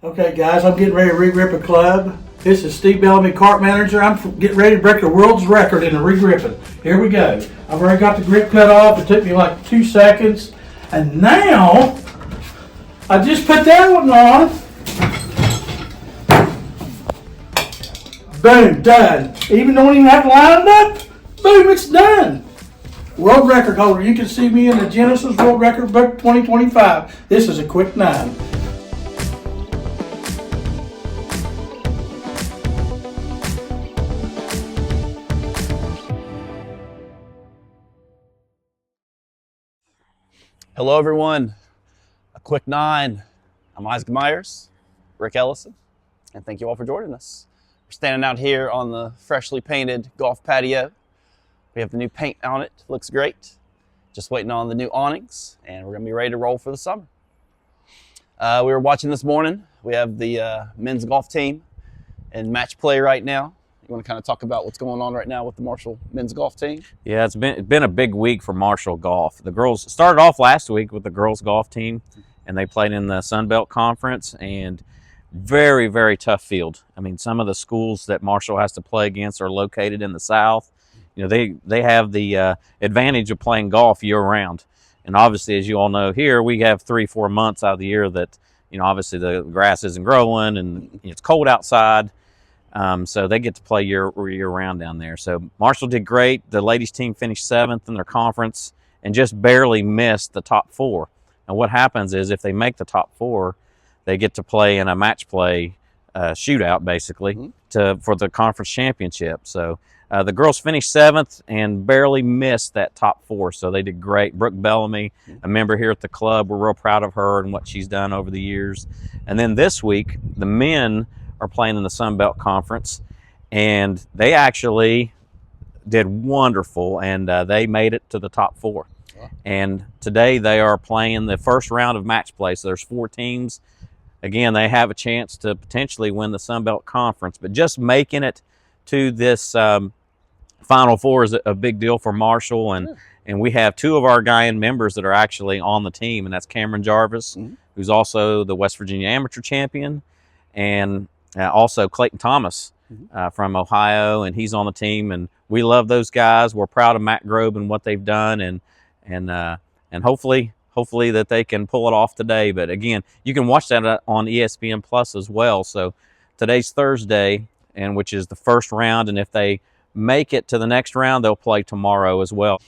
Okay, guys, I'm getting ready to re-grip a club. This is Steve Bellamy, cart manager. I'm getting ready to break the world's record in the re-gripping. Here we go. I've already got the grip cut off. It took me like 2 seconds. And now, I just put that one on. Boom, done. Even don't even have to line it up. Boom, it's done. World record holder. You can see me in the Genesis World Record Book 2025. This is a quick 9. Hello everyone, a quick 9. I'm Isaac Myers, Rick Ellison, and thank you all for joining us. We're standing out here on the freshly painted golf patio. We have the new paint on it, looks great. Just waiting on the new awnings, and we're gonna be ready to roll for the summer. We were watching this morning. We have the men's golf team in match play right now. You want to kind of talk about what's going on right now with the Marshall men's golf team? Yeah, it's been a big week for Marshall golf. The girls started off last week with the girls golf team, and they played in the Sun Belt Conference, and very, very tough field. I mean, some of the schools that Marshall has to play against are located in the South. You know, they have the advantage of playing golf year round, and obviously, as you all know, here we have 3-4 months out of the year that, you know, obviously the grass isn't growing and it's cold outside. So they get to play year round down there. So Marshall did great. The ladies team finished 7th in their conference and just barely missed the top 4. And what happens is if they make the top 4, they get to play in a match play shootout, basically, for the conference championship. So the girls finished 7th and barely missed that top 4. So they did great. Brooke Bellamy, a member here at the club, we're real proud of her and what she's done over the years. And then this week, the men are playing in the Sun Belt Conference, and they actually did wonderful, and they made it to the top 4. Wow. And today they are playing the first round of match play. So there's 4 teams. Again, they have a chance to potentially win the Sun Belt Conference, but just making it to this Final Four is a big deal for Marshall, and we have 2 of our Guyan members that are actually on the team, and that's Cameron Jarvis, who's also the West Virginia Amateur Champion, and also Clayton Thomas from Ohio, and he's on the team, and we love those guys. We're proud of Matt Grobe and what they've done, and hopefully that they can pull it off today. But again, you can watch that on ESPN Plus as well. So today's Thursday, and which is the first round, and if they make it to the next round, they'll play tomorrow as well.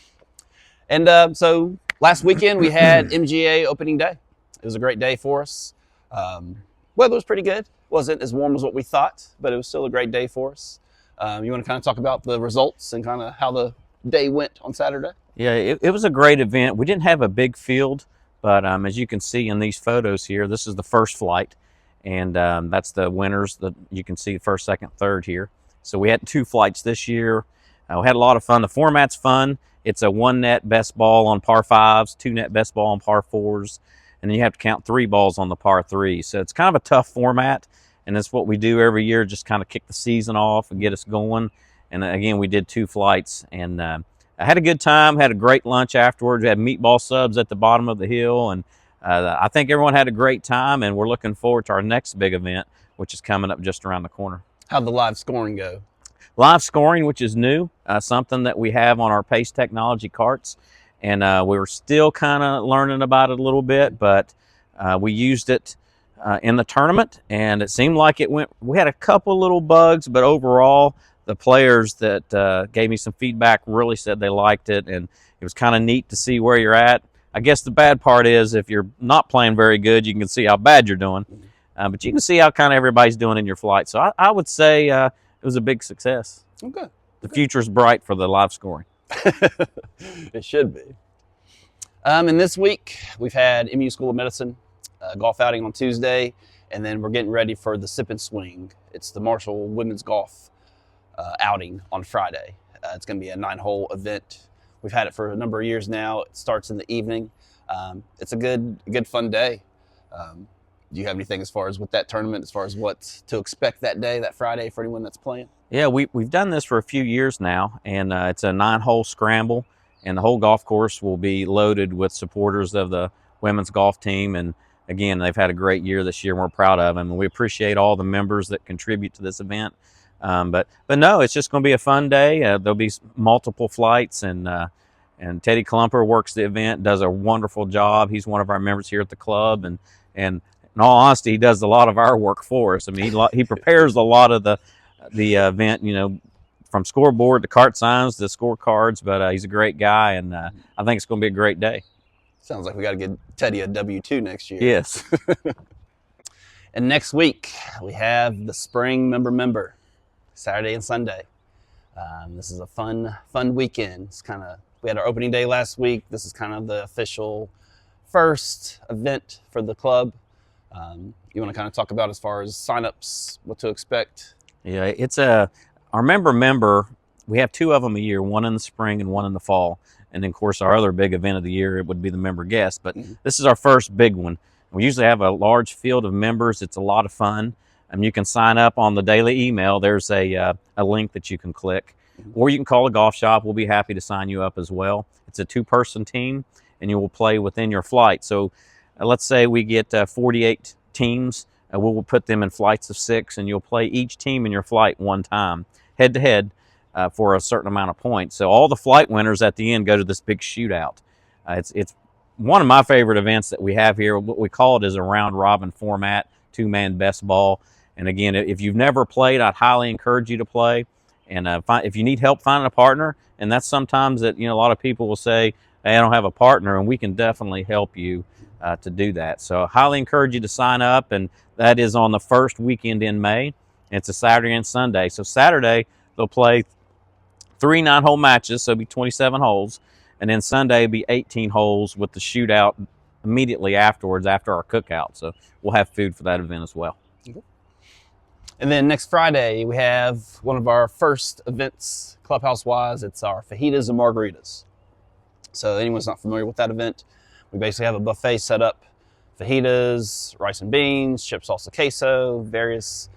And so last weekend we had MGA opening day. It was a great day for us. Weather was pretty good. Wasn't as warm as what we thought, but it was still a great day for us. You want to kind of talk about the results and kind of how the day went on Saturday? Yeah, it was a great event. We didn't have a big field, but as you can see in these photos here, this is the first flight, and that's the winners that you can see, first, second, third here. So we had 2 flights this year. We had a lot of fun. The format's fun. It's a 1-net best ball on par 5s, 2-net best ball on par 4s, and then you have to count 3 balls on the par 3. So it's kind of a tough format, and it's what we do every year, just kind of kick the season off and get us going. And again, we did 2 flights, and I had a good time, had a great lunch afterwards. We had meatball subs at the bottom of the hill, and I think everyone had a great time, and we're looking forward to our next big event, which is coming up just around the corner. How'd the live scoring go? Live scoring, which is new, something that we have on our Pace Technology carts. And we were still kind of learning about it a little bit, but we used it in the tournament, and it seemed like it went. We had a couple little bugs, but overall, the players that gave me some feedback really said they liked it, and it was kind of neat to see where you're at. I guess the bad part is if you're not playing very good, you can see how bad you're doing, but you can see how kind of everybody's doing in your flight. So I would say it was a big success. Okay. The future's bright for the live scoring. It should be. And this week we've had MU School of Medicine golf outing on Tuesday, and then we're getting ready for the Sip and Swing. It's the Marshall women's golf outing on Friday. It's going to be a 9-hole event. We've had it for a number of years now. It starts in the evening. It's a good fun day. Do you have anything as far as with that tournament, as far as what to expect that day, that Friday, for anyone that's playing? Yeah, we've done this for a few years now, and it's a 9-hole scramble, and the whole golf course will be loaded with supporters of the women's golf team, and again, they've had a great year this year, and we're proud of them. And we appreciate all the members that contribute to this event. But no, it's just going to be a fun day. There'll be multiple flights, and Teddy Klumper works the event, does a wonderful job. He's one of our members here at the club, and in all honesty, he does a lot of our work for us. I mean, he prepares a lot of the event, you know, from scoreboard to cart signs to scorecards. But he's a great guy, and I think it's going to be a great day. Sounds like we got to get Teddy a W-2 next year. Yes. And next week we have the spring member Saturday and Sunday. This is a fun weekend. It's we had our opening day last week. This is kind of the official first event for the club. You want to kind of talk about as far as signups, what to expect? Yeah, it's our member. We have 2 of them a year, one in the spring and one in the fall. And then, of course, our other big event of the year, it would be the member guest. But this is our first big one. We usually have a large field of members. It's a lot of fun. You can sign up on the daily email. There's a link that you can click. Or you can call a golf shop. We'll be happy to sign you up as well. It's a 2-person team, and you will play within your flight. So let's say we get 48 teams. We will put them in flights of 6, and you'll play each team in your flight one time, head-to-head, for a certain amount of points. So all the flight winners at the end go to this big shootout. It's one of my favorite events that we have here. What we call it is a round-robin format, 2-man best ball. And again, if you've never played, I'd highly encourage you to play. And if you need help finding a partner, and that's sometimes that, you know, a lot of people will say, hey, I don't have a partner, and we can definitely help you to do that. So I highly encourage you to sign up, and that is on the first weekend in May. It's a Saturday and Sunday. So Saturday, they'll play 3 9-hole matches, so it'll be 27 holes. And then Sunday will be 18 holes with the shootout immediately afterwards, after our cookout. So we'll have food for that event as well. And then next Friday, we have one of our first events, clubhouse-wise. It's our fajitas and margaritas. So anyone's not familiar with that event, we basically have a buffet set up. Fajitas, rice and beans, chip salsa queso, various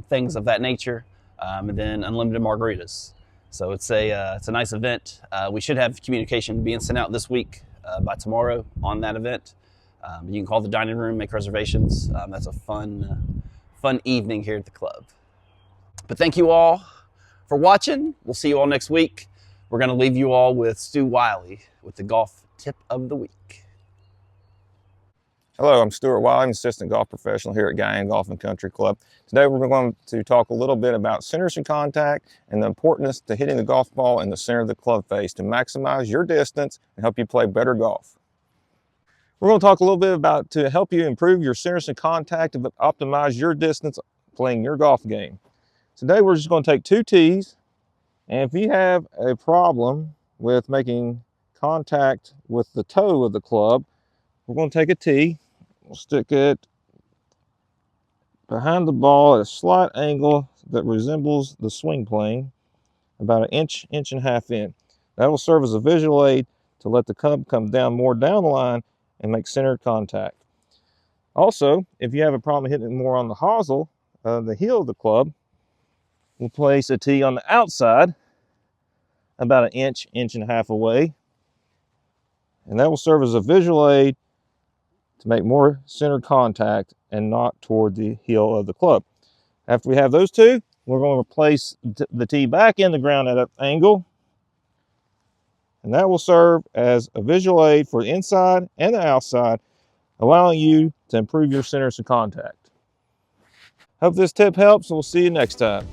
things of that nature, and then unlimited margaritas. So it's a nice event. We should have communication being sent out this week by tomorrow on that event. You can call the dining room, make reservations. That's a fun evening here at the club. But thank you all for watching. We'll see you all next week. We're going to leave you all with Stu Wiley with the golf tip of the week. Hello, I'm Stuart Wiley. I'm assistant golf professional here at Guyan Golf and Country Club. Today we're going to talk a little bit about centers of contact and the importance to hitting the golf ball in the center of the club face to maximize your distance and help you play better golf. We're going to talk a little bit about to help you improve your centers of contact and optimize your distance playing your golf game. Today we're just going to take 2 tees, and if you have a problem with making contact with the toe of the club, we're going to take a tee. We'll stick it behind the ball at a slight angle that resembles the swing plane, about an inch and a half in. That will serve as a visual aid to let the club come down more down the line and make centered contact. Also, if you have a problem hitting it more on the hosel, the heel of the club, we'll place a tee on the outside about an inch and a half away, and that will serve as a visual aid to make more centered contact and not toward the heel of the club. After we have those 2, we're going to place the tee back in the ground at an angle, and that will serve as a visual aid for the inside and the outside, allowing you to improve your centers of contact. Hope this tip helps, and we'll see you next time.